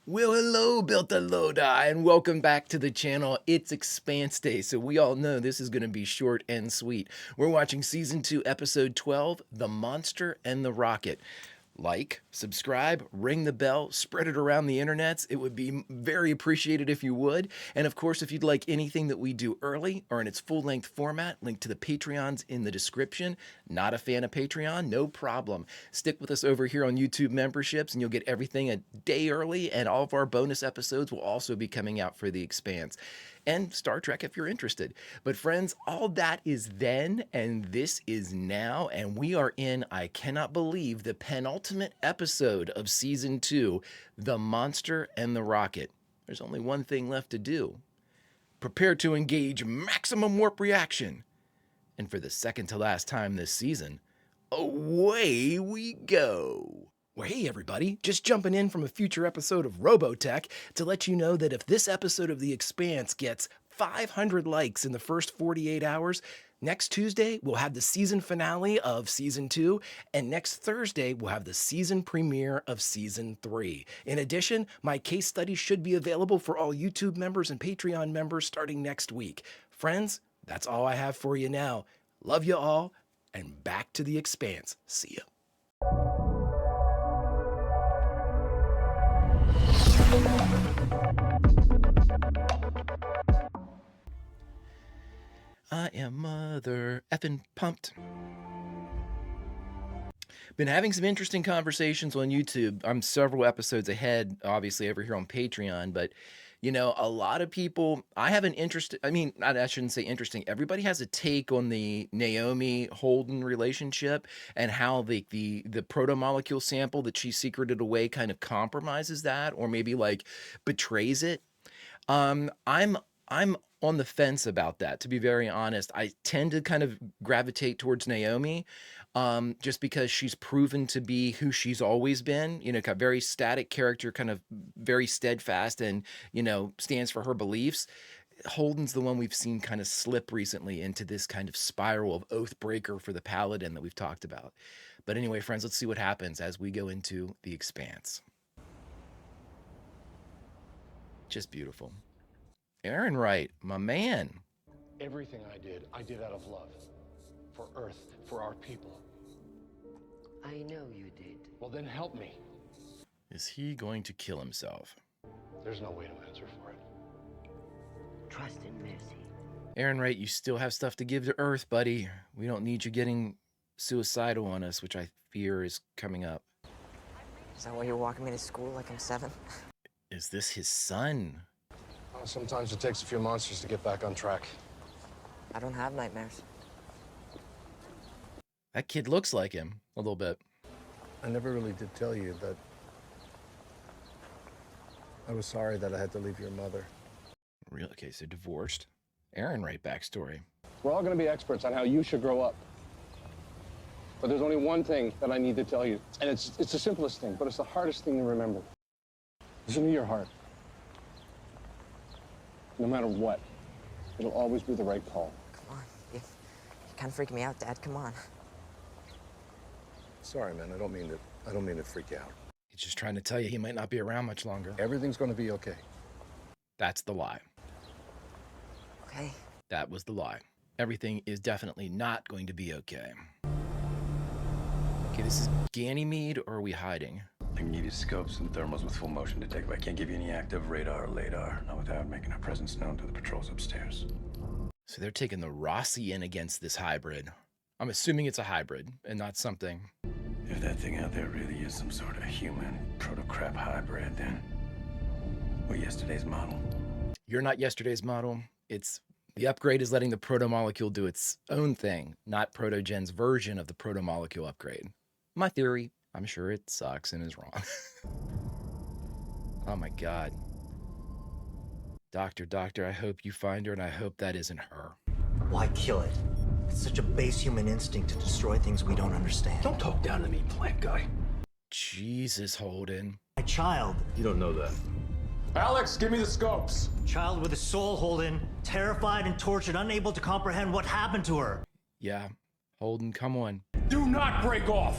Well, hello, Built a Lodi, and welcome back to the channel. It's Expanse Day, so we all know this is going to be short and sweet. We're watching Season 2, Episode 12, The Monster and the Rocket. Like, subscribe, ring the bell, spread it around the internets. It would be very appreciated if you would. And of course, if you'd like anything that we do early or in its full-length format, link to the Patreons in the description. Not a fan of Patreon? No problem. Stick with us over here on YouTube memberships and you'll get everything a day early, and all of our bonus episodes will also be coming out for The Expanse. And Star Trek if you're interested. But friends, all that is then, and this is now, and we are in, I cannot believe, the penultimate episode of Season 2, The Monster and the Rocket. There's only one thing left to do. Prepare to engage maximum warp reaction. And for the second to last time this season, away we go. Well, hey everybody, just jumping in from a future episode of Robotech to let you know that if this episode of The Expanse gets 500 likes in the first 48 hours, next Tuesday we'll have the season finale of Season 2, and next Thursday we'll have the season premiere of Season 3. In addition, my case study should be available for all YouTube members and Patreon members starting next week. Friends, that's all I have for you now. Love you all, and back to The Expanse. See ya. I am mother effing pumped. Been having some interesting conversations on YouTube. I'm several episodes ahead, obviously, over here on Patreon, but you know, a lot of people, I have an interest, I shouldn't say interesting. Everybody has a take on the Naomi Holden relationship and how the proto-molecule sample that she secreted away kind of compromises that, or maybe like betrays it. I'm on the fence about that, to be very honest. I tend to kind of gravitate towards Naomi, just because she's proven to be who she's always been, you know, kind of very static character, kind of very steadfast and, you know, stands for her beliefs. Holden's the one we've seen kind of slip recently into this kind of spiral of oath breaker for the Paladin that we've talked about. But anyway, friends, let's see what happens as we go into The Expanse. Just beautiful. Aaron Wright, my man. Everything I did out of love. For Earth, for our people. I know you did. Well, then help me. Is he going to kill himself? There's no way to answer for it. Trust and mercy. Aaron Wright, you still have stuff to give to Earth, buddy. We don't need you getting suicidal on us, which I fear is coming up. Is that why you're walking me to school like I'm 7? Is this his son? Sometimes it takes a few monsters to get back on track. I don't have nightmares. That kid looks like him a little bit. I never really did tell you that I was sorry that I had to leave your mother. Real? Okay, so divorced. Aaron Wright backstory. We're all going to be experts on how you should grow up. But there's only one thing that I need to tell you. And it's the simplest thing, but it's the hardest thing to remember. Listen to your heart. No matter what, it'll always be the right call. Come on. You're kind of freaking me out, Dad. Come on. Sorry, man. I don't mean to freak you out. He's just trying to tell you he might not be around much longer. Everything's going to be okay. That's the lie. Okay. That was the lie. Everything is definitely not going to be okay. Okay, this is Ganymede, or are we hiding? I can give you scopes and thermals with full motion detect, but I can't give you any active radar or LADAR, not without making our presence known to the patrols upstairs. So they're taking the Rossi in against this hybrid. I'm assuming it's a hybrid and not something. If that thing out there really is some sort of human proto-crap hybrid, then we're yesterday's model. You're not yesterday's model. It's the upgrade is letting the proto-molecule do its own thing, not Protogen's version of the proto-molecule upgrade. My theory. I'm sure it sucks and is wrong. Oh my God. Doctor, I hope you find her, and I hope that isn't her. Why kill it? It's such a base human instinct to destroy things we don't understand. Don't talk down to me, plant guy. Jesus, Holden. My child. You don't know that. Alex, give me the scopes. Child with a soul, Holden. Terrified and tortured, unable to comprehend what happened to her. Yeah, Holden, come on. Do not break off.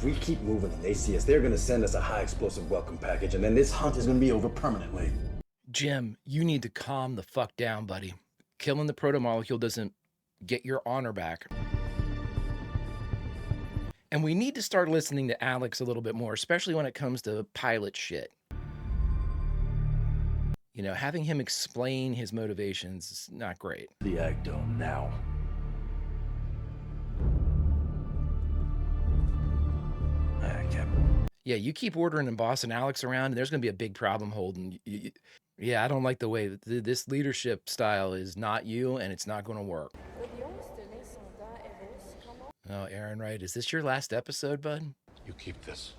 If we keep moving and they see us, they're gonna send us a high explosive welcome package, and then this hunt is gonna be over permanently. Jim, you need to calm the fuck down, buddy. Killing the proto-molecule doesn't get your honor back. And we need to start listening to Alex a little bit more, especially when it comes to pilot shit. You know, having him explain his motivations is not great. The Acto now. Captain. Yeah, you keep ordering and bossing Alex around, and there's going to be a big problem holding. Yeah, I don't like the way that this leadership style is not you, and it's not going to work. Oh, Aaron Wright, is this your last episode, bud? You keep this.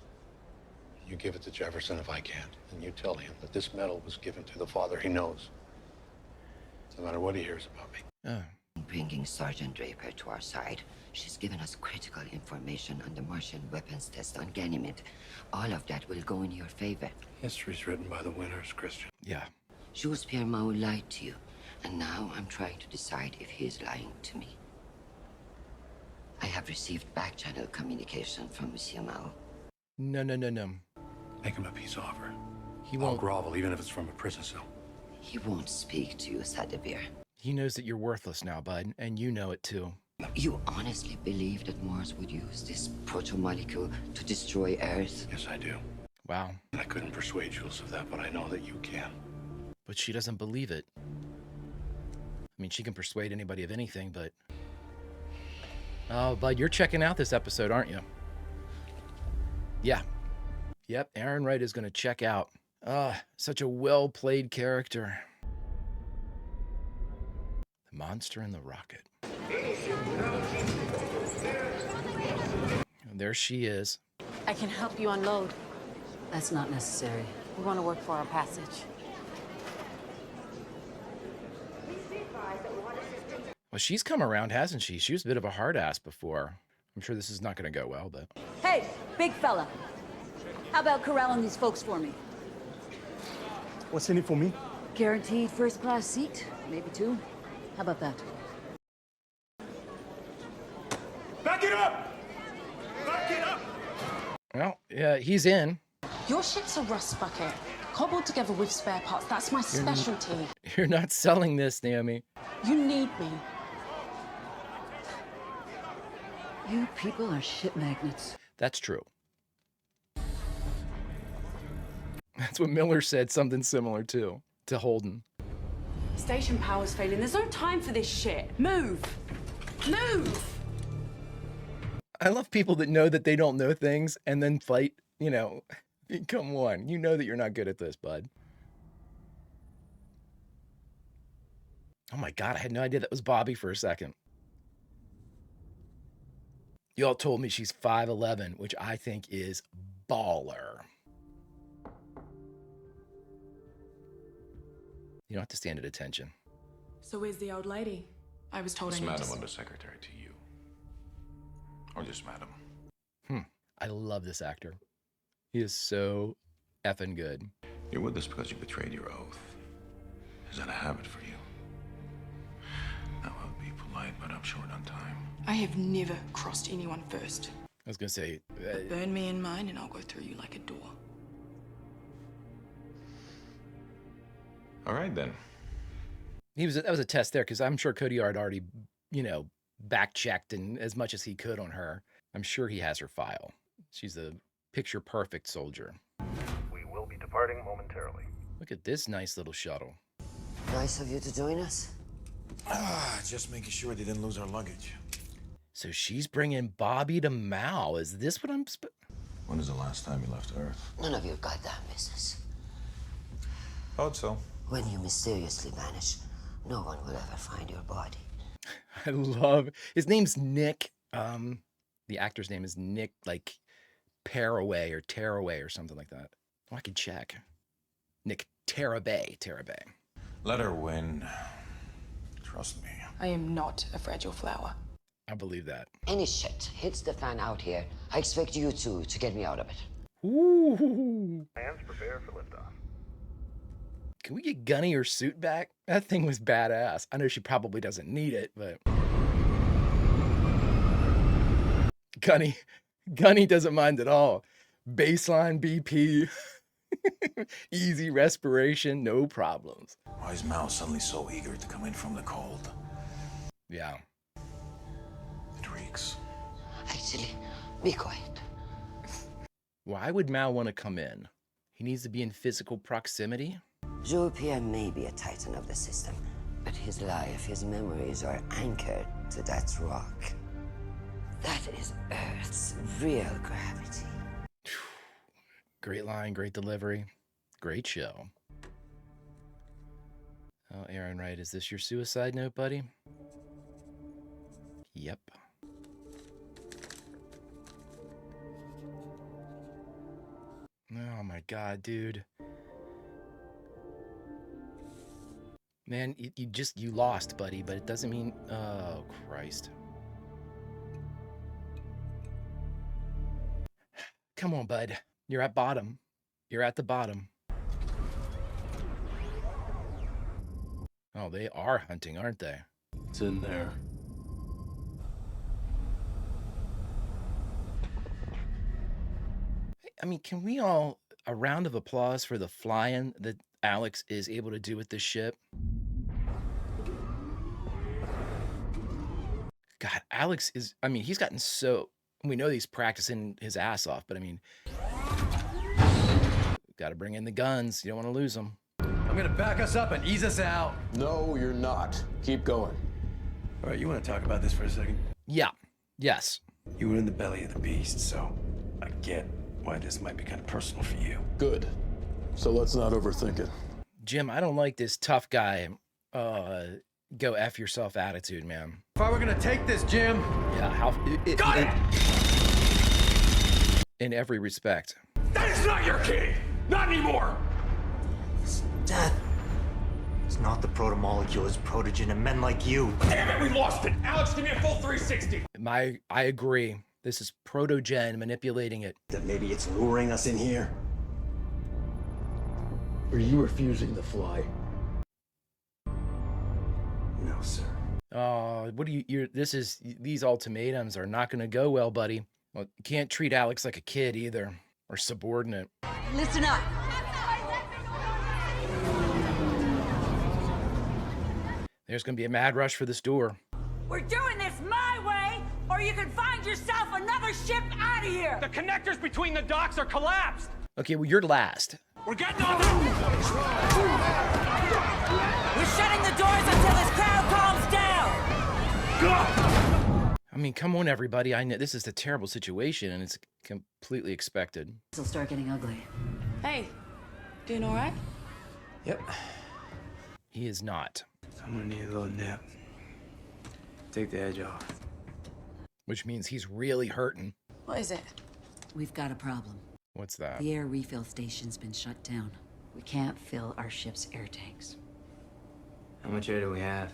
You give it to Jefferson if I can, and you tell him that this medal was given to the father he knows. No matter what he hears about me. Oh. Bringing Sergeant Draper to our side, she's given us critical information on the Martian weapons test on Ganymede. All of that will go in your favor. History's written by the winners, Christian. Yeah. Jules Pierre Mao lied to you, and now I'm trying to decide if he is lying to me. I have received back-channel communication from Monsieur Mao. No. Make him a peace offer. He I'll won't. grovel, even if it's from a prison cell. He won't speak to you, Sadabir. He knows that you're worthless now, bud, and you know it too. You honestly believe that Mars would use this proto-molecule to destroy Earth? Yes, I do. Wow. And I couldn't persuade Jules of that, but I know that you can. But she doesn't believe it. I mean, she can persuade anybody of anything, but... Oh, bud, you're checking out this episode, aren't you? Yeah. Yep, Aaron Wright is going to check out. Such a well-played character. The monster and the rocket. And there she is. I can help you unload. That's not necessary. We want to work for our passage. Well, she's come around, hasn't she? She was a bit of a hard ass before. I'm sure this is not going to go well, but... Hey, big fella. How about corralling these folks for me? What's in it for me? Guaranteed first-class seat, maybe two. How about that? Back it up! Back it up! Well, yeah, he's in. Your shit's a rust bucket. Cobbled together with spare parts. That's my specialty. You're not selling this, Naomi. You need me. You people are shit magnets. That's true. That's what Miller said, something similar too, to Holden. Station power's failing. There's no time for this shit. Move! Move! I love people that know that they don't know things and then fight, you know. Come on, you know that you're not good at this, bud. Oh my God, I had no idea that was Bobby for a second. Y'all told me she's 5'11", which I think is baller. You don't have to stand at attention. So where's the old lady? I was told It's I need Madam to... Undersecretary to you. Or just Madam. I love this actor. He is so effing good. You're with us because you betrayed your oath. Is that a habit for you? I will be polite, but I'm short on time. I have never crossed anyone first. I was gonna say, Burn me in mine and I'll go through you like a door. All right, then. that was a test there because I'm sure Cotillard had already, you know, back-checked and as much as he could on her. I'm sure he has her file. She's a picture-perfect soldier. We will be departing momentarily. Look at this nice little shuttle. Nice of you to join us. Just making sure they didn't lose our luggage. So she's bringing Bobby to Mao. Is this what I'm... When is the last time you left Earth? None of your goddamn business. Thought so. When you mysteriously vanish, no one will ever find your body. I love... His name's Nick. The actor's name is Nick, like, Paraway or Tearaway or something like that. Oh, I can check. Nick Terabay. Let her win. Trust me. I am not a fragile flower. I believe that. Any shit hits the fan out here, I expect you two to get me out of it. Ooh. Hands prepare for liftoff. Can we get Gunny her suit back? That thing was badass. I know she probably doesn't need it, but... Gunny, Gunny doesn't mind at all. Baseline BP. Easy respiration, no problems. Why is Mal suddenly so eager to come in from the cold? Yeah. It reeks. Actually, be quiet. Why would Mal want to come in? He needs to be in physical proximity? Jean-Pierre may be a titan of the system, but his life, his memories are anchored to that rock. That is Earth's real gravity. Great line, great delivery, great show. Oh, Aaron Wright, is this your suicide note, buddy? Yep. Oh my God, dude. Man, you lost, buddy, but it doesn't mean, oh Christ. Come on, bud. You're at bottom. You're at the bottom. Oh, they are hunting, aren't they? It's in there. I mean, can we all, a round of applause for the flying that Alex is able to do with this ship? God, Alex is, I mean, he's gotten so, we know he's practicing his ass off, but I mean, got to bring in the guns. You don't want to lose them. I'm gonna back us up and ease us out. No, you're not. Keep going. All right, you want to talk about this for a second? Yeah. Yes. You were in the belly of the beast, so I get why this might be kind of personal for you. Good. So let's not overthink it. Jim, I don't like this tough guy, go F yourself attitude, man. If I were gonna take this, Jim. Yeah, Got it! In every respect. That is not your kid! Not anymore! It's death. It's not the proto-molecule, it's protogen and men like you. Damn it, we lost it! Alex, give me a full 360! I agree. This is protogen manipulating it. That maybe it's luring us in here. Are you refusing to fly? No, sir. What do you, these ultimatums are not going to go well, buddy. Well, you can't treat Alex like a kid either, or subordinate. Listen up. There's going to be a mad rush for this door. We're doing this my way, or you can find yourself another ship out of here. The connectors between the docks are collapsed! Okay, well, you're last. We're getting on the... We're shutting the doors until this crowd calms down. I mean, come on, everybody. I know this is a terrible situation, and it's completely expected. It'll start getting ugly. Hey, doing all right? Yep. He is not. I'm gonna need a little nap. Take the edge off. Which means he's really hurting. What is it? We've got a problem. What's that? The air refill station's been shut down. We can't fill our ship's air tanks. How much air do we have?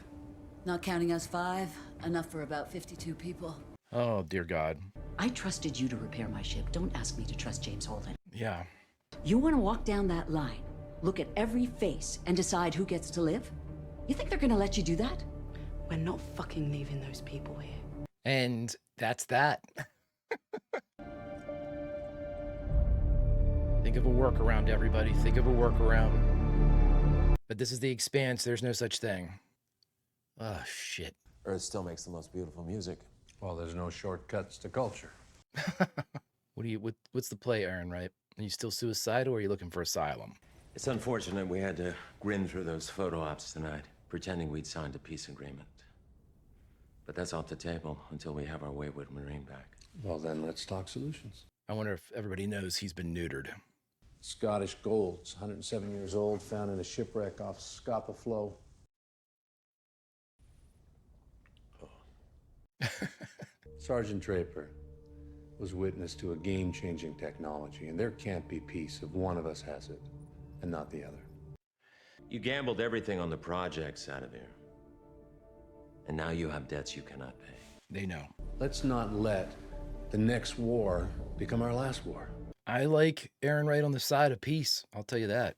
Not counting us 5, enough for about 52 people. Oh, dear God. I trusted you to repair my ship. Don't ask me to trust James Holden. Yeah. You want to walk down that line, look at every face, and decide who gets to live? You think they're gonna let you do that? We're not fucking leaving those people here. And that's that. Think of a workaround, everybody. Think of a workaround. But this is the Expanse. There's no such thing. Oh, shit. Earth still makes the most beautiful music. Well, there's no shortcuts to culture. What's the play, Aaron, right? Are you still suicidal or are you looking for asylum? It's unfortunate we had to grin through those photo ops tonight, pretending we'd signed a peace agreement. But that's off the table until we have our wayward Marine back. Well, then let's talk solutions. I wonder if everybody knows he's been neutered. Scottish gold. It's 107 years old, found in a shipwreck off Scapa Flow. Sergeant Draper was witness to a game-changing technology, and there can't be peace if one of us has it and not the other. You gambled everything on the projects out of here. And now you have debts you cannot pay. They know. Let's not let the next war become our last war. I like Aaron Wright on the side of peace. I'll tell you that.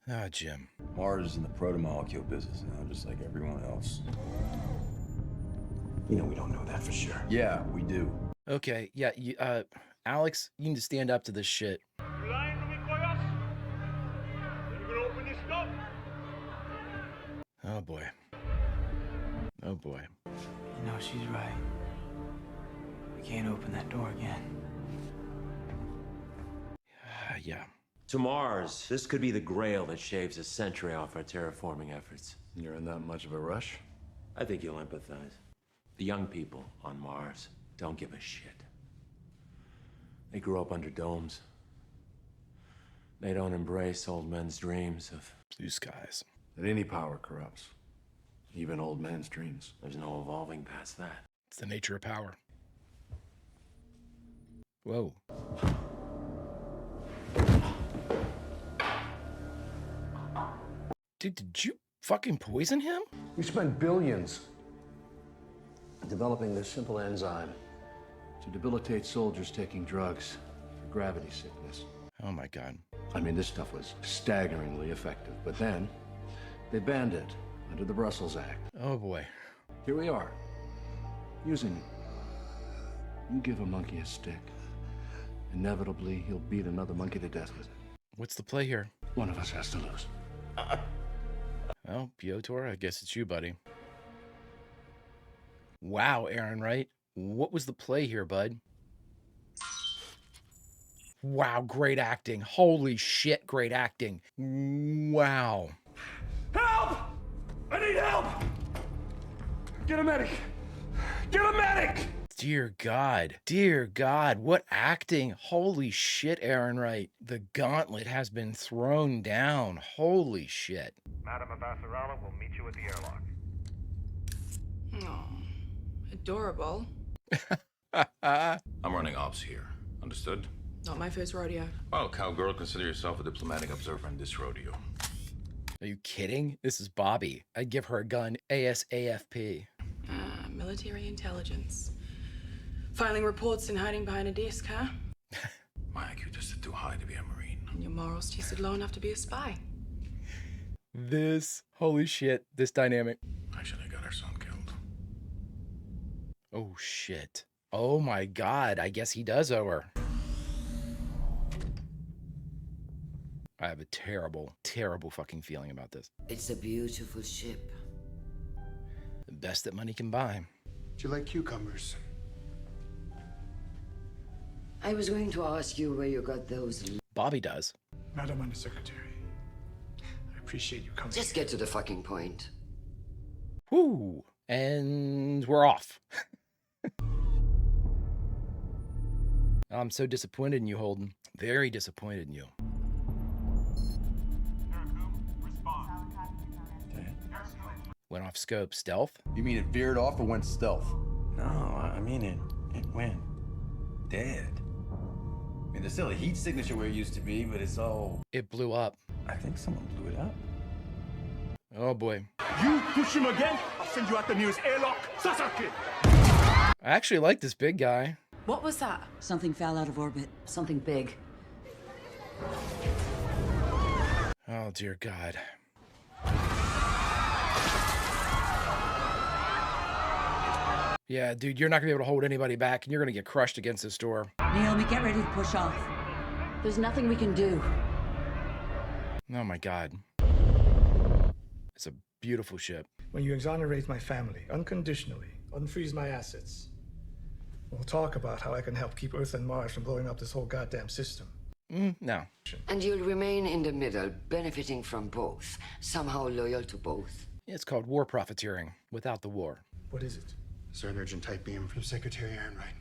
Ah, Jim. Mars. Mars is in the proto-molecule business now, just like everyone else. You know we don't know that for sure. Yeah, we do. Okay, yeah, you, Alex, you need to stand up to this shit. Oh boy. Oh boy. You know, she's right. We can't open that door again. Yeah. To Mars, this could be the grail that shaves a century off our terraforming efforts. You're in that much of a rush? I think you'll empathize. The young people on Mars don't give a shit. They grew up under domes. They don't embrace old men's dreams of blue skies. That any power corrupts, even old man's dreams. There's no evolving past that. It's the nature of power. Whoa. Dude, did you fucking poison him? We spent billions developing this simple enzyme to debilitate soldiers taking drugs for gravity sickness. Oh my God. I mean, this stuff was staggeringly effective, but then they banned it under the Brussels Act. Oh boy. Here we are, using it. You give a monkey a stick, inevitably he'll beat another monkey to death with it. What's the play here? One of us has to lose. Well, Piotr, I guess it's you, buddy. Wow, Aaron, right? What was the play here, bud? Wow, great acting. Holy shit, great acting. Wow. Help! I need help! Get a medic! Get a medic! Dear God, what acting. Holy shit, Aaron Wright. The gauntlet has been thrown down. Holy shit. Madam Abbasarala will meet you at the airlock. Oh, adorable. I'm running ops here. Understood? Not my first rodeo. Well, cowgirl, consider yourself a diplomatic observer in this rodeo. Are you kidding? This is Bobby. I'd give her a gun ASAFP. Military intelligence. Filing reports and hiding behind a desk, huh? My IQ tested too high to be a Marine. And your morals tested low enough to be a spy. Holy shit, this dynamic. I should have got her son killed. Oh shit. Oh my God, I guess he does owe her. I have a terrible, terrible fucking feeling about this. It's a beautiful ship. The best that money can buy. Do you like cucumbers? I was going to ask you where you got those. Bobby does. Madam Undersecretary, I appreciate you coming. Just get to the fucking point. Whoo! And we're off. I'm so disappointed in you, Holden. Very disappointed in you. Went off scope. Stealth? You mean it veered off or went stealth? No, I mean it went dead. I mean, there's still a heat signature where it used to be, but it's all... It blew up. I think someone blew it up. Oh boy. You push him again, I'll send you out the nearest airlock. Sasaki! I actually like this big guy. What was that? Something fell out of orbit. Something big. Oh dear God. Yeah, dude, you're not gonna be able to hold anybody back, and you're gonna get crushed against this door. Naomi, get ready to push off. There's nothing we can do. Oh my God. It's a beautiful ship. When you exonerate my family unconditionally, unfreeze my assets, we'll talk about how I can help keep Earth and Mars from blowing up this whole goddamn system. No. And you'll remain in the middle, benefiting from both, somehow loyal to both. It's called war profiteering, without the war. What is it? Sir, an urgent type beam from Secretary Ehrenreich.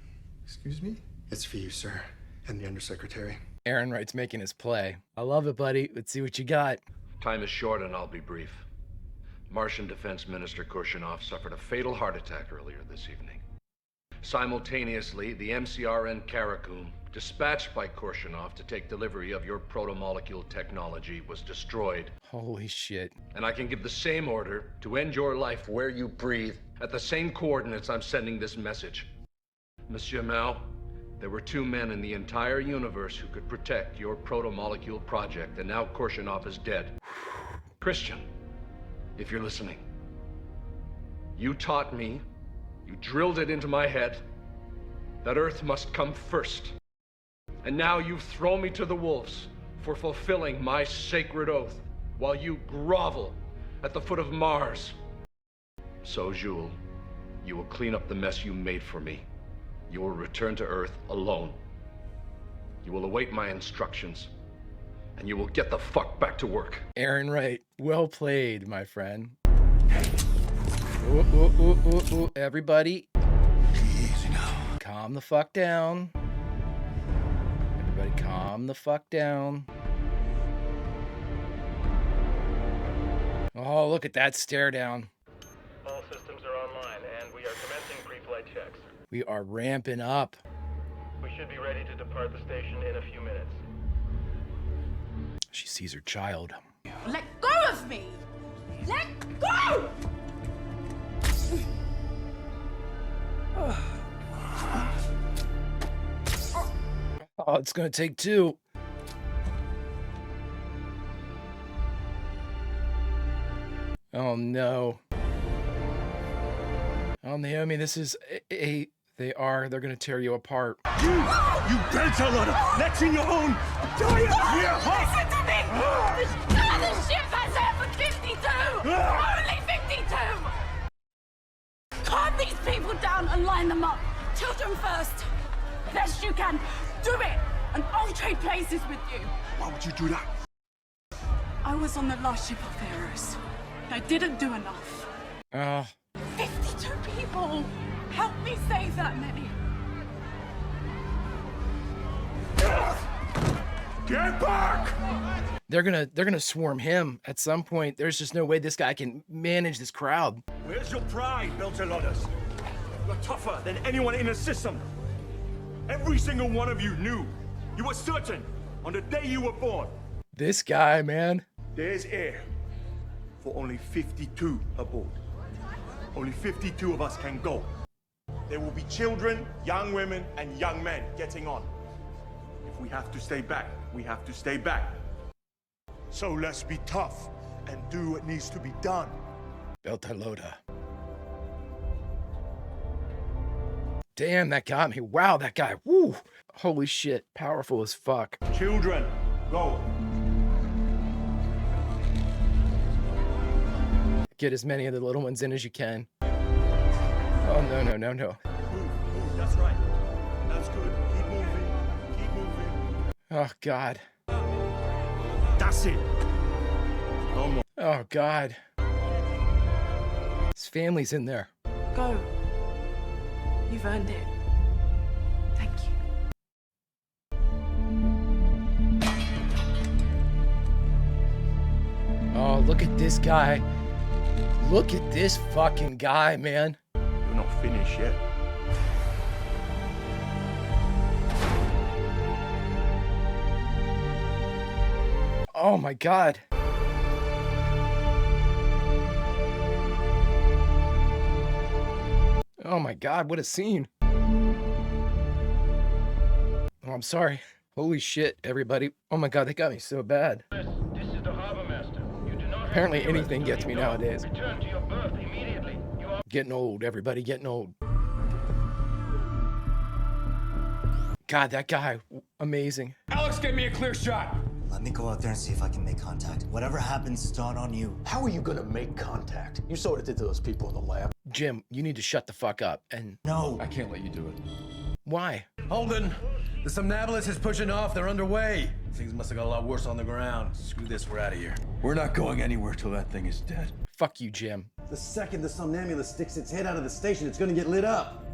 Excuse me? It's for you, sir, and the Undersecretary. Aaron Wright's making his play. I love it, buddy. Let's see what you got. Time is short, and I'll be brief. Martian Defense Minister Korshunov suffered a fatal heart attack earlier this evening. Simultaneously, the MCRN Karakum, dispatched by Korshunov to take delivery of your protomolecule technology, was destroyed. Holy shit. And I can give the same order to end your life where you breathe at the same coordinates I'm sending this message. Monsieur Mao, there were 2 men in the entire universe who could protect your protomolecule project, and now Korshunov is dead. Christian, if you're listening, you taught me You drilled it into my head that Earth must come first. And now you've thrown me to the wolves for fulfilling my sacred oath while you grovel at the foot of Mars. So, Jules, you will clean up the mess you made for me. You will return to Earth alone. You will await my instructions, and you will get the fuck back to work. Aaron Wright, well played, my friend. Ooh, ooh, ooh, ooh, ooh. Everybody, Easy now. calm the fuck down. Everybody, calm the fuck down. Oh, look at that stare down. All systems are online, and we are commencing pre-flight checks. We are ramping up. We should be ready to depart the station in a few minutes. She sees her child. Let go of me! Let go! Oh, it's gonna take two. Oh no. Oh, Naomi, this is they're gonna tear you apart. You better not let in your own diet! Listen to me! The ship has air for 52! Only 52! Calm these people down and line them up. Children first. Best you can. Do it! And I'll trade places with you. Why would you do that? I was on the last ship off Eros. I didn't do enough. 52 people! Help me save that many. Get back! They're gonna swarm him at some point. There's just no way this guy can manage this crowd. Where's your pride, Beltelodas? You're tougher than anyone in the system. Every single one of you knew. You were certain on the day you were born. This guy, man. There's air for only 52 aboard. Only 52 of us can go. There will be children, young women, and young men getting on. If we have to stay back, we have to stay back. So let's be tough and do what needs to be done. Beltalowda. Damn, that got me. Wow, that guy. Woo. Holy shit. Powerful as fuck. Children, go. Get as many of the little ones in as you can. Oh, no, no, no, no. Move, that's right. That's good. Keep moving. Keep moving. Oh, God. That's it. No more. Oh, God. His family's in there. Go. You've earned it. Thank you. Oh, look at this guy. Look at this fucking guy, man. You're not finished yet. Oh my God. Oh my God, what a scene. Oh, I'm sorry. Holy shit, everybody. Oh my God, they got me so bad. This is the harbor master. You do not Apparently have to anything gets me nowadays. Return to your berth immediately. You are Getting old, everybody, getting old. God, that guy, amazing. Alex, get me a clear shot. Let me go out there and see if I can make contact. Whatever happens, it's not on you. How are you gonna make contact? You saw what it did to those people in the lab. Jim, you need to shut the fuck up. And no, I can't let you do it. Why? Holden, the Somnambulist is pushing off. They're underway. Things must have got a lot worse on the ground. Screw this, we're out of here. We're not going anywhere till that thing is dead. Fuck you, Jim. The second the Somnambulist sticks its head out of the station, it's gonna get lit up.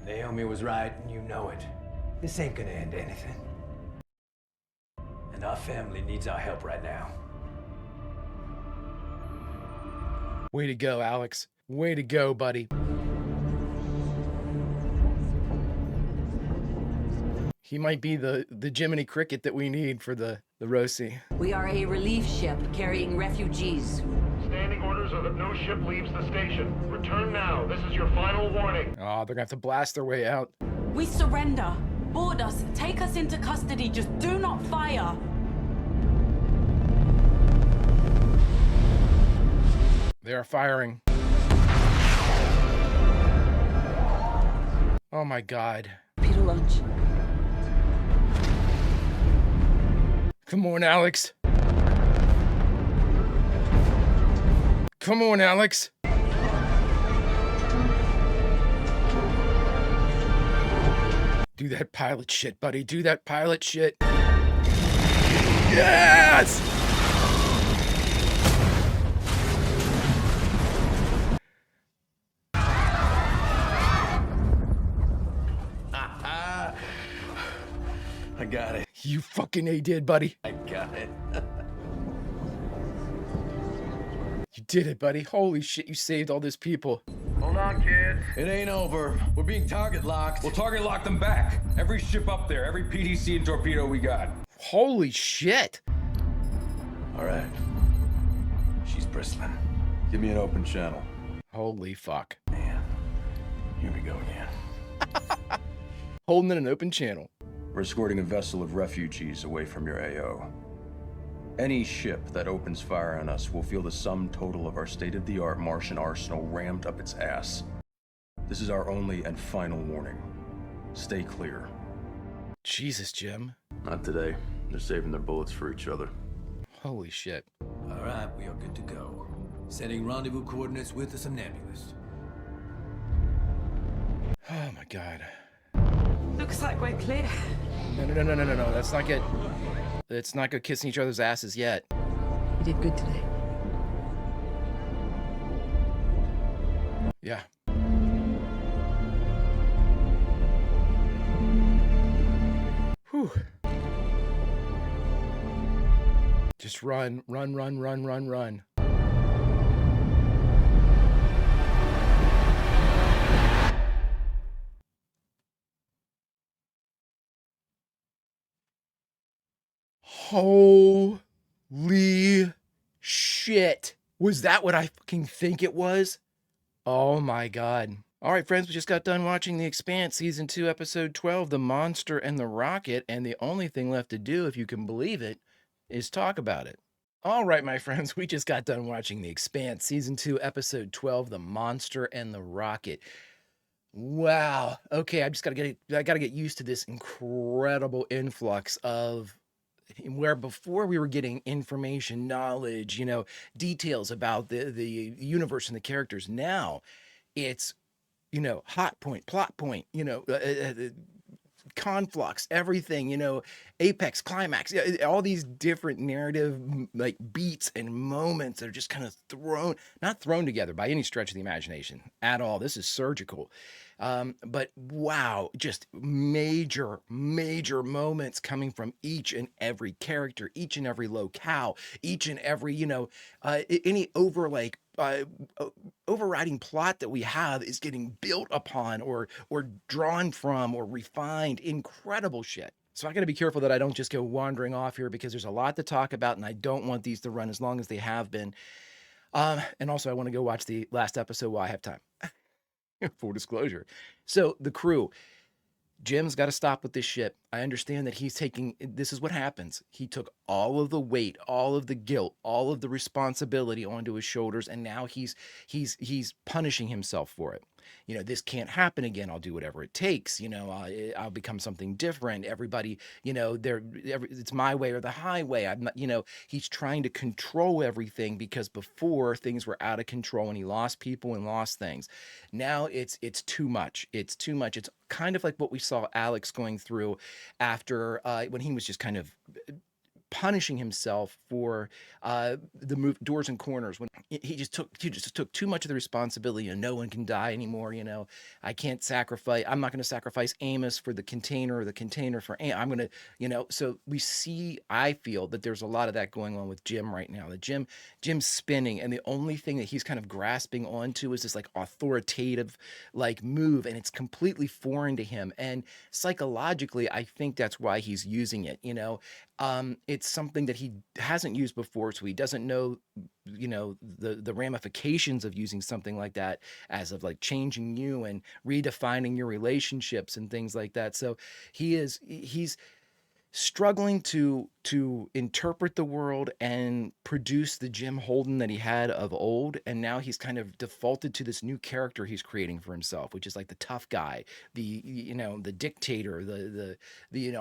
Naomi was right, and you know it. This ain't gonna end anything. And our family needs our help right now. Way to go, Alex. Way to go, buddy. He might be the Jiminy Cricket that we need for the Rosie. We are a relief ship carrying refugees. standing orders are that no ship leaves the station. Return now. This is your final warning. Oh, they're gonna have to blast their way out. We surrender. Board us. Take us into custody. Just do not fire. They are firing. Oh my God. Peter lunch. Come on, Alex. Come on, Alex. Do that pilot shit, buddy. Do that pilot shit. Yes! I got it. You fucking A did, buddy. I got it. You did it, buddy. Holy shit, you saved all those people. Hold on, kids. It ain't over. We're being target locked. We'll target lock them back. Every ship up there, every PDC and torpedo we got. Holy shit. All right. She's bristling. Give me an open channel. Holy fuck. Man, here we go again. Holding in an open channel. We're escorting a vessel of refugees away from your AO. Any ship that opens fire on us will feel the sum total of our state-of-the-art Martian arsenal rammed up its ass. This is our only and final warning. Stay clear. Jesus, Jim. Not today. They're saving their bullets for each other. Holy shit. All right, we are good to go. Setting rendezvous coordinates with the somnambulist. Oh my God. Looks like we're clear. No. Let's not go kissing each other's asses yet. You did good today. Yeah. Whew. Just run. Holy shit. Was that what I fucking think it was? Oh my God. All right, friends, we just got done watching The Expanse, Season 2, Episode 12, The Monster and the Rocket, and the only thing left to do, if you can believe it, is talk about it. All right, my friends, we just got done watching The Expanse, Season 2, Episode 12, The Monster and the Rocket. Wow. Okay, I gotta get used to this incredible influx of where before we were getting information, knowledge, details about the universe and the characters. Now it's, hot point, plot point, conflux, everything, apex, climax, all these different narrative like beats and moments that are just kind of not thrown together by any stretch of the imagination at all. This is surgical. But wow, just major moments coming from each and every character, each and every locale, each and every, any overriding plot that we have is getting built upon or drawn from or refined. Incredible shit. So I got to be careful that I don't just go wandering off here because there's a lot to talk about and I don't want these to run as long as they have been. And also I want to go watch the last episode while I have time. Full disclosure. So the crew, Jim's got to stop with this shit. I understand that this is what happens. He took all of the weight, all of the guilt, all of the responsibility onto his shoulders, and now he's punishing himself for it. This can't happen again. I'll do whatever it takes. I'll become something different. Everybody, it's my way or the highway. I'm not, he's trying to control everything because before things were out of control and he lost people and lost things. Now it's too much. It's too much. It's kind of like what we saw Alex going through after when he was just kind of punishing himself for the doors and corners when he just took too much of the responsibility. No one can die anymore. I'm not going to sacrifice Amos for the container or the container for I'm going to, so I feel that there's a lot of that going on with Jim right now. Jim's spinning, and the only thing that he's kind of grasping onto is this like authoritative like move, and it's completely foreign to him. And psychologically, I think that's why he's using it. It's something that he hasn't used before, so he doesn't know, the ramifications of using something like that as of like changing you and redefining your relationships and things like that. So he's struggling to interpret the world and produce the Jim Holden that he had of old, and now he's kind of defaulted to this new character he's creating for himself, which is like the tough guy, the dictator, the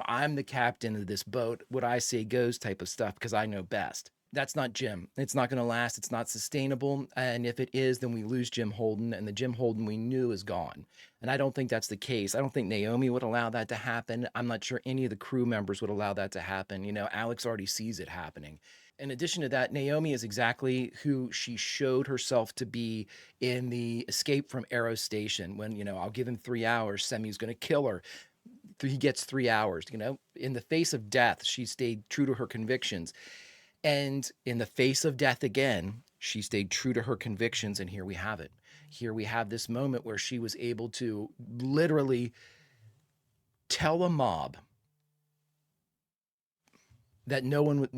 I'm the captain of this boat, what I say goes type of stuff because I know best. That's not Jim. It's not going to last. It's not sustainable. And if it is, then we lose Jim Holden, and the Jim Holden we knew is gone. And I don't think that's the case. I don't think Naomi would allow that to happen. I'm not sure any of the crew members would allow that to happen. Alex already sees it happening. In addition to that, Naomi is exactly who she showed herself to be in the escape from Arrow Station when, I'll give him 3 hours. Semi's going to kill her. He gets 3 hours. In the face of death, she stayed true to her convictions. And in the face of death again, she stayed true to her convictions. And here we have it. Here we have this moment where she was able to literally tell a mob that no one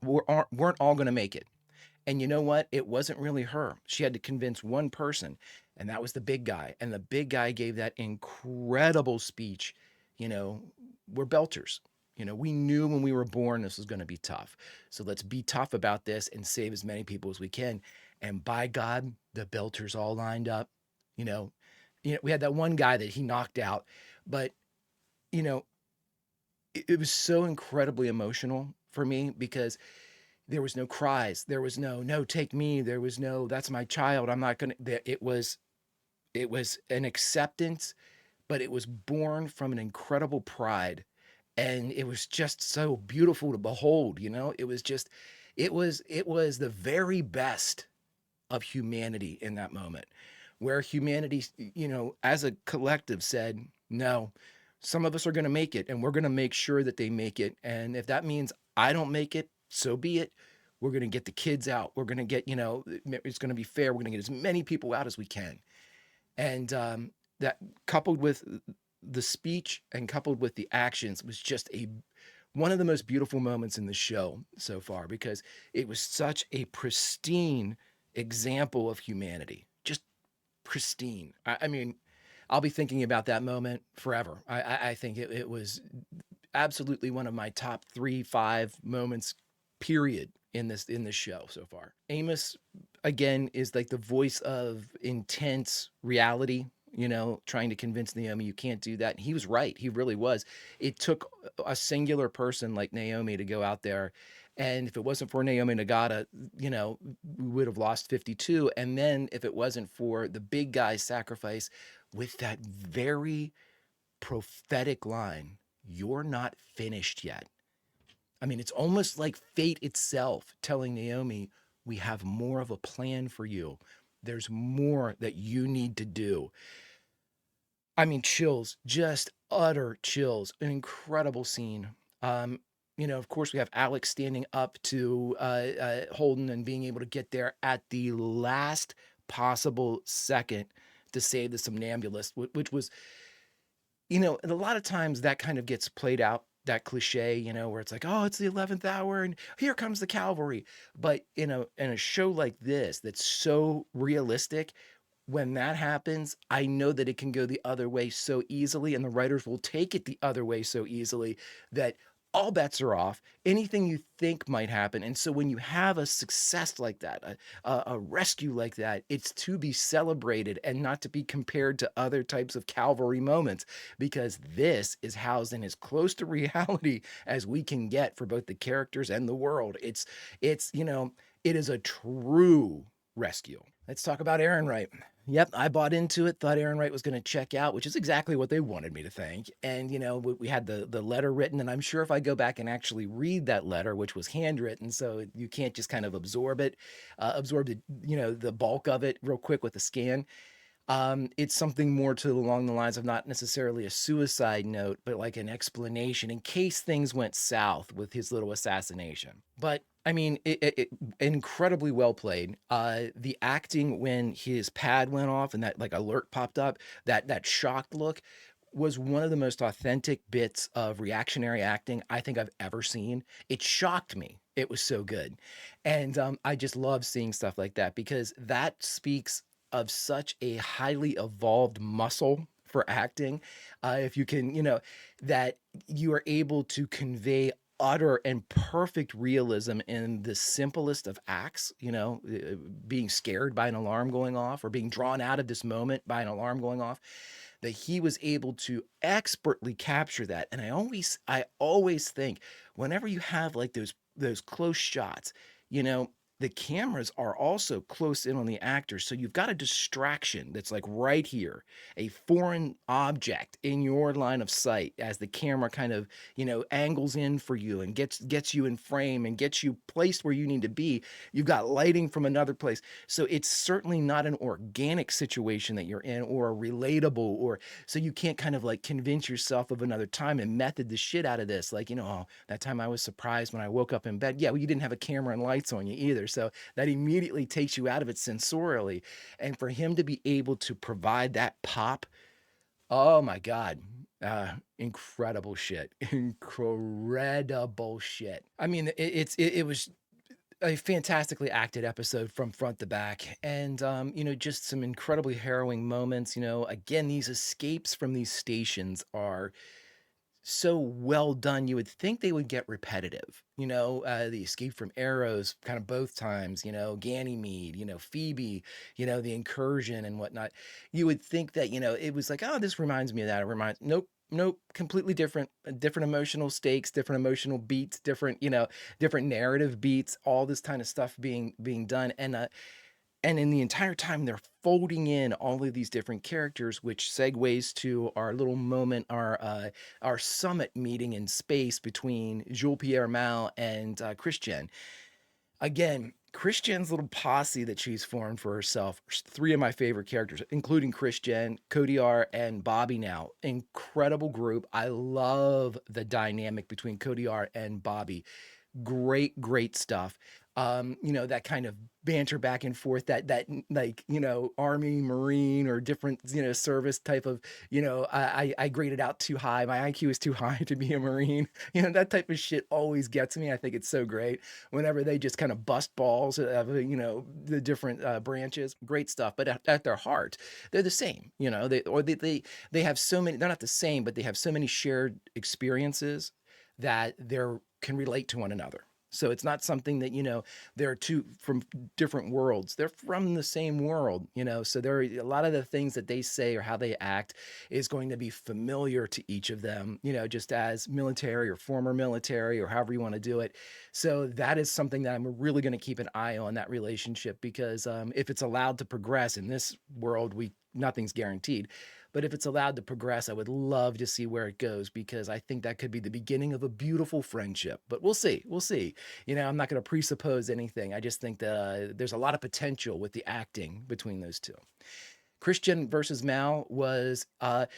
weren't all going to make it. And you know what? It wasn't really her. She had to convince one person, and that was the big guy. And the big guy gave that incredible speech. We're belters. We knew when we were born this was going to be tough. So let's be tough about this and save as many people as we can. And by God, the belters all lined up. We had that one guy that he knocked out, but it was so incredibly emotional for me because there was no cries. There was no, take me. There was no, that's my child. I'm not going to, it was an acceptance, but it was born from an incredible pride. And it was just so beautiful to behold, it was the very best of humanity in that moment, where humanity, as a collective said, no, some of us are going to make it, and we're going to make sure that they make it. And if that means I don't make it, so be it. We're going to get the kids out. We're going to get, it's going to be fair. We're going to get as many people out as we can. And that, coupled with the speech and coupled with the actions, was just one of the most beautiful moments in the show so far, because it was such a pristine example of humanity. Just pristine. I mean, I'll be thinking about that moment forever. I think it was absolutely one of my top 3-5 moments, period, in this show so far. Amos, again, is like the voice of intense reality, trying to convince Naomi you can't do that. And he was right. He really was. It took a singular person like Naomi to go out there. And if it wasn't for Naomi Nagata, we would have lost 52. And then if it wasn't for the big guy's sacrifice with that very prophetic line, "You're not finished yet." I mean, it's almost like fate itself telling Naomi, we have more of a plan for you. There's more that you need to do. I mean, chills, just utter chills. An incredible scene. Of course, we have Alex standing up to Holden and being able to get there at the last possible second to save the somnambulist, which was, and a lot of times that kind of gets played out, that cliche, where it's like, oh, it's the 11th hour and here comes the cavalry. But in a show like this, that's so realistic, when that happens, I know that it can go the other way so easily, and the writers will take it the other way so easily that all bets are off. Anything you think might happen. And so when you have a success like that, a rescue like that, it's to be celebrated and not to be compared to other types of cavalry moments, because this is housed in as close to reality as we can get for both the characters and the world. It is a true rescue. Let's talk about Aaron Wright. Yep, I bought into it, thought Aaron Wright was going to check out, which is exactly what they wanted me to think. And, we had the letter written, and I'm sure if I go back and actually read that letter, which was handwritten, so you can't just kind of absorb the bulk of it real quick with a scan. It's something more along the lines of not necessarily a suicide note, but like an explanation in case things went south with his little assassination. But I mean, it incredibly well played. The acting when his pad went off and that like alert popped up, that shocked look, was one of the most authentic bits of reactionary acting I think I've ever seen. It shocked me. It was so good. And I just love seeing stuff like that, because that speaks of such a highly evolved muscle for acting. If you can, that you are able to convey utter and perfect realism in the simplest of acts, being scared by an alarm going off or being drawn out of this moment by an alarm going off, that he was able to expertly capture that. And I always think whenever you have like those close shots, the cameras are also close in on the actors. So you've got a distraction that's like right here, a foreign object in your line of sight as the camera kind of, angles in for you and gets you in frame and gets you placed where you need to be. You've got lighting from another place. So it's certainly not an organic situation that you're in or a relatable, or so you can't kind of like convince yourself of another time and method the shit out of this. Like, oh, that time I was surprised when I woke up in bed. Yeah, well, you didn't have a camera and lights on you either. So that immediately takes you out of it sensorially. And for him to be able to provide that pop, oh my God. Incredible shit. Incredible shit. I mean, it was a fantastically acted episode from front to back, and just some incredibly harrowing moments. Again, these escapes from these stations are so well done. You would think they would get repetitive. The escape from Arrows, kind of both times. Ganymede. Phoebe. The incursion and whatnot. You would think that it was like, oh, this reminds me of that. It reminds. Nope, completely different emotional stakes, different emotional beats, different narrative beats, all this kind of stuff being done. And in the entire time they're folding in all of these different characters, which segues to our little moment, our summit meeting in space between Jules-Pierre Mal and Christian. Again, Christian's little posse that she's formed for herself, three of my favorite characters, including Christian, Kodiar, and Bobby now. Incredible group. I love the dynamic between Kodiar and Bobby. Great stuff. That kind of banter back and forth, that like, Army, Marine, or different, service type of, I graded out too high. My IQ is too high to be a Marine. That type of shit always gets me. I think it's so great whenever they just kind of bust balls of, the different branches. Great stuff. But at their heart, they're the same, they have so many, they're not the same, but they have so many shared experiences that can relate to one another. So it's not something that, they're two from different worlds. They're from the same world, so there are a lot of the things that they say or how they act is going to be familiar to each of them, just as military or former military or however you want to do it. So that is something that I'm really going to keep an eye on, that relationship, because if it's allowed to progress in this world, nothing's guaranteed. But if it's allowed to progress, I would love to see where it goes, because I think that could be the beginning of a beautiful friendship. But we'll see. I'm not going to presuppose anything. I just think that there's a lot of potential with the acting between those two. Christian versus Mal was a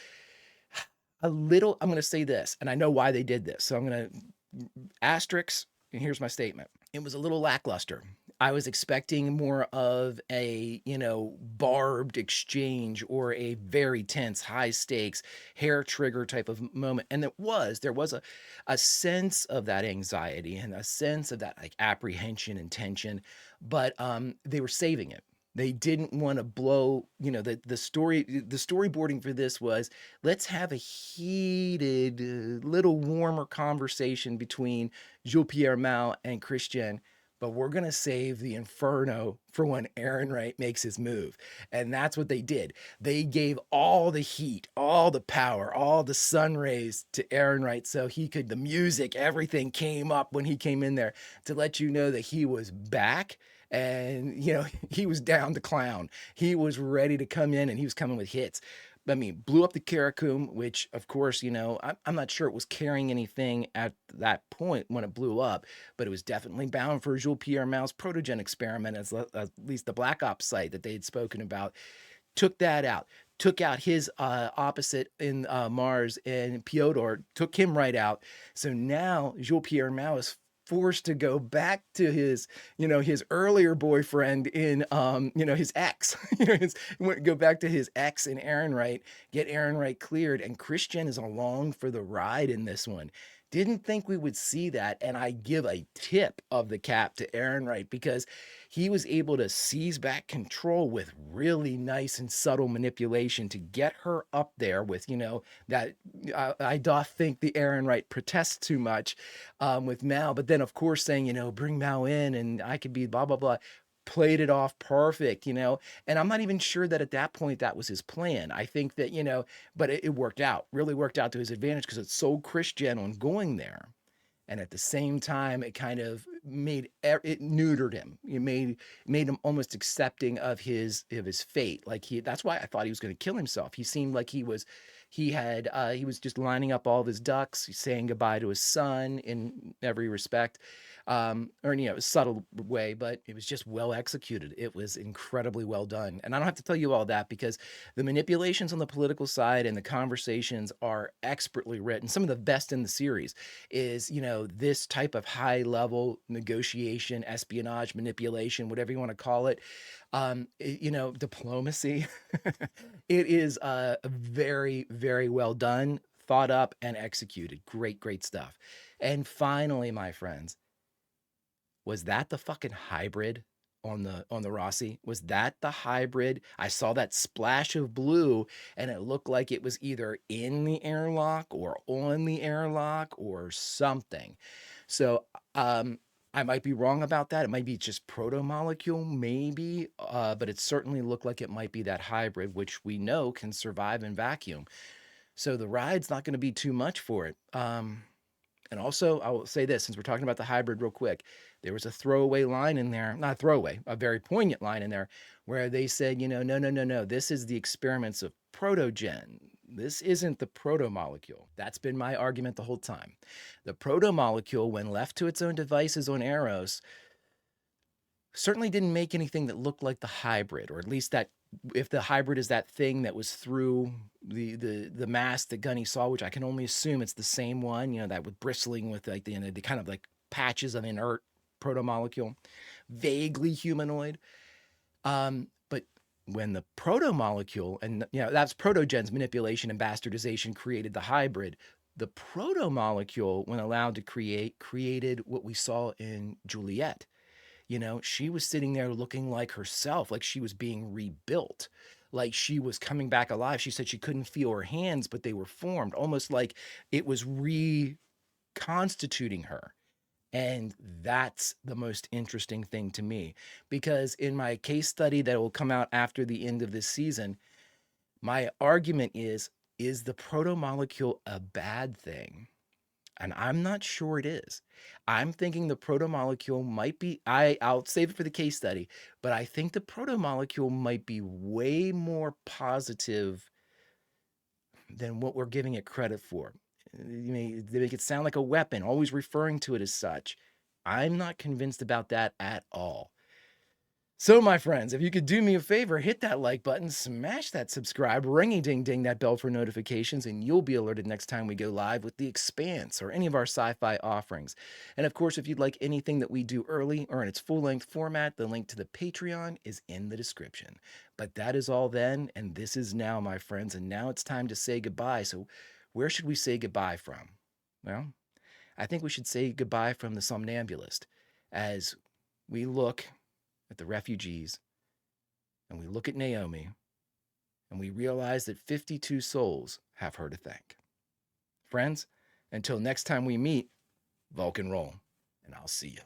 little, I'm going to say this, and I know why they did this. So I'm going to asterisk, and here's my statement. It was a little lackluster. I was expecting more of a, barbed exchange or a very tense, high stakes, hair trigger type of moment. And there was a sense of that anxiety and a sense of that like apprehension and tension, but they were saving it. They didn't want to blow, the storyboarding for this was, let's have a heated, little warmer conversation between Jules-Pierre Mal and Christian, but we're going to save the inferno for when Ehrenreich makes his move. And that's what they did. They gave all the heat, all the power, all the sun rays to Ehrenreich, so the music, everything came up when he came in there to let you know that he was back. And, he was down to clown. He was ready to come in, and he was coming with hits. I mean, blew up the Karakum, which, of course, I'm not sure it was carrying anything at that point when it blew up, but it was definitely bound for Jules-Pierre Mal's protogen experiment, at least the Black Ops site that they had spoken about. Took that out. Took out his opposite in Mars, and Pyotr took him right out. So now Jules-Pierre Mal is forced to go back to his earlier boyfriend in, his ex, go back to his ex in Ehrenreich, get Ehrenreich cleared. And Christian is along for the ride in this one. Didn't think we would see that. And I give a tip of the cap to Aaron Wright because he was able to seize back control with really nice and subtle manipulation to get her up there with, that I doth think the Aaron Wright protests too much with Mao. But then, of course, saying, bring Mao in and I could be blah, blah, blah. Played it off perfect, and I'm not even sure that at that point that was his plan. I think that, but it worked out, really worked out to his advantage because it's so Christian on going there. And at the same time, it kind of it neutered him. It made him almost accepting of his fate. Like that's why I thought he was going to kill himself. He seemed like he was just lining up all of his ducks, saying goodbye to his son in every respect. Or a subtle way, but it was just well executed. It was incredibly well done. And I don't have to tell you all that because the manipulations on the political side and the conversations are expertly written. Some of the best in the series is, this type of high level negotiation, espionage, manipulation, whatever you want to call it. Diplomacy. It is very, very well done, thought up and executed. Great, great stuff. And finally, my friends, was that the fucking hybrid on the Rossi? Was that the hybrid? I saw that splash of blue and it looked like it was either in the airlock or on the airlock or something. So I might be wrong about that. It might be just proto-molecule, maybe, but it certainly looked like it might be that hybrid, which we know can survive in vacuum. So the ride's not going to be too much for it. And also, I will say this, since we're talking about the hybrid real quick, there was a throwaway line in there, not a throwaway, a very poignant line in there, where they said, no, this is the experiments of protogen. This isn't the proto-molecule. That's been my argument the whole time. The proto-molecule, when left to its own devices on Eros, certainly didn't make anything that looked like the hybrid, or at least that if the hybrid is that thing that was through the mask that Gunny saw, which I can only assume it's the same one, that with bristling with like the kind of like patches of inert proto-molecule, vaguely humanoid. But when the proto-molecule, and that's protogen's manipulation and bastardization created the hybrid, the proto-molecule, when allowed to created what we saw in Juliet. She was sitting there looking like herself, like she was being rebuilt, like she was coming back alive. She said she couldn't feel her hands, but they were formed, almost like it was reconstituting her. And that's the most interesting thing to me, because in my case study that will come out after the end of this season, my argument is the proto-molecule a bad thing? And I'm not sure it is. I'm thinking the proto-molecule might be, I'll save it for the case study, but I think the proto-molecule might be way more positive than what we're giving it credit for. They make it sound like a weapon, always referring to it as such. I'm not convinced about that at all. So, my friends, if you could do me a favor, hit that like button, smash that subscribe, ringy-ding-ding that bell for notifications, and you'll be alerted next time we go live with The Expanse or any of our sci-fi offerings. And of course, if you'd like anything that we do early or in its full-length format, the link to the Patreon is in the description. But that is all then, and this is now, my friends, and now it's time to say goodbye. So where should we say goodbye from? Well, I think we should say goodbye from the somnambulist as we look at the refugees, and we look at Naomi, and we realize that 52 souls have her to thank. Friends, until next time we meet, Vulcan roll, and I'll see you.